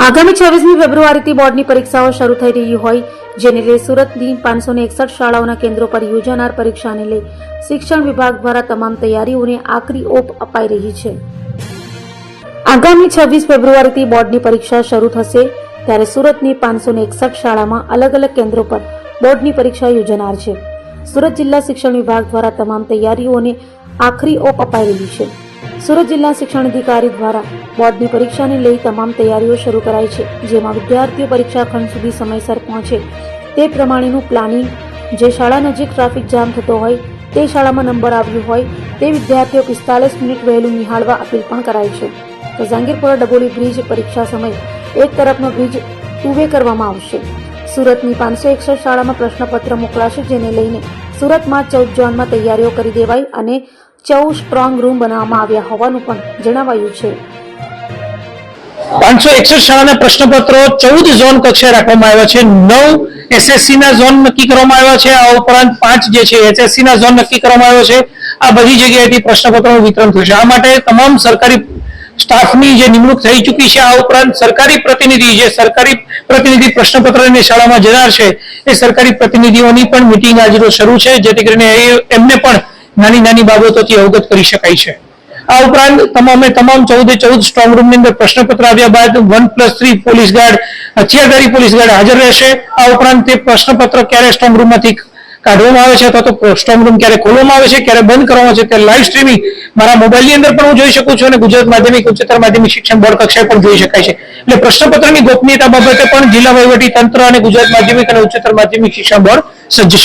આગામી 26મી ફેબ્રુઆરીથી બોર્ડની પરીક્ષાઓ શરૂ થઈ રહી હોય જેને લઈ સુરતની 561 શાળાઓના કેન્દ્રો પર યોજાનાર પરીક્ષાને લઈ શિક્ષણ વિભાગ દ્વારા તમામ તૈયારીઓને આખરી ઓપ અપાઈ રહી છે। આગામી 26 ફેબ્રુઆરીથી બોર્ડની પરીક્ષા શરૂ થશે ત્યારે સુરતની 561 શાળામાં અલગ અલગ કેન્દ્રો પર બોર્ડની પરીક્ષા યોજાનાર છે। સુરત જિલ્લા શિક્ષણ વિભાગ દ્વારા તમામ તૈયારીઓને આખરી ઓપ અપાઈ રહી છે। સુરત જિલ્લા શિક્ષણ અધિકારી દ્વારા બોર્ડની પરીક્ષાને લઈ તમામ તૈયારીઓ શરૂ કરાઈ છે, જેમાં વિદ્યાર્થીઓ પરીક્ષા ખંડ સુધી સમયસર પહોંચે તે પ્રમાણેનું પ્લાનિંગ, જે શાળા નજીક ટ્રાફિક જામ થતો હોય તે શાળામાં નંબર આવ્યો હોય તે વિદ્યાર્થીઓ 45 મિનિટ વહેલું નિહાળવા અપીલ પણ કરાઈ છે। તો જહાંગીરપુરા ડબોલી બ્રિજ પરીક્ષા સમયે એક તરફનો બ્રિજ ટુ વે કરવામાં આવશે। સુરતની 561 શાળામાં પ્રશ્નપત્ર મોકલાશે, જેને લઈને સુરતમાં 14 ઝોનમાં તૈયારીઓ કરી દેવાઈ અને 14 સ્ટ્રોંગ રૂમ બનાવવામાં આવ્યા હોવાનું પણ જણાવાયું છે। 561 શાળાના પ્રશ્નપત્રો 14 ઝોન કક્ષાએ રાખવામાં આવ્યા છે। 9 એસએસસી ના ઝોન નક્કી કરવામાં આવ્યા છે। આ ઉપરાંત 5 જે છે એચએસસી ના ઝોન નક્કી કરવામાં આવ્યો છે। આ બધી જગ્યાએથી પ્રશ્નપત્રોનું વિતરણ થશે। આ માટે તમામ સરકારી સ્ટાફની જે નિમણૂક થઈ ચૂકી છે। આ ઉપરાંત સરકારી પ્રતિનિધિ પ્રશ્નપત્રની શાળામાં જનાર છે એ સરકારી પ્રતિનિધિઓની પણ મીટિંગ આજરોજ શરૂ છે, જેથી કરીને એમને પણ નાની નાની બાબતોથી અવગત કરી શકાય છે। આ ઉપરાંત તમામ 14 સ્ટ્રોંગ રૂમની અંદર પ્રશ્નપત્ર આવ્યા બાદ 1+3 પોલીસ ગાર્ડ, હથિયારધારી પોલીસ ગાર્ડ હાજર રહેશે। આ ઉપરાંત તે પ્રશ્નપત્ર ક્યારે સ્ટ્રોંગ રૂમમાંથી કાઢવામાં આવે છે અથવા તો સ્ટ્રોંગ રૂમ ક્યારે ખોલવામાં આવે છે, ક્યારે બંધ કરવામાં આવે છે, તે લાઈવ સ્ટ્રીમિંગ મારા મોબાઈલની અંદર પણ હું જોઈ શકું છું અને ગુજરાત માધ્યમિક ઉચ્ચતર માધ્યમિક શિક્ષણ બોર્ડ કક્ષાએ પણ જોઈ શકાય છે। એટલે પ્રશ્નપત્રની ગોપનીયતા બાબતે પણ જિલ્લા વહીવટી તંત્ર અને ગુજરાત માધ્યમિક અને ઉચ્ચતર માધ્યમિક શિક્ષણ બોર્ડ સજ્જ છે।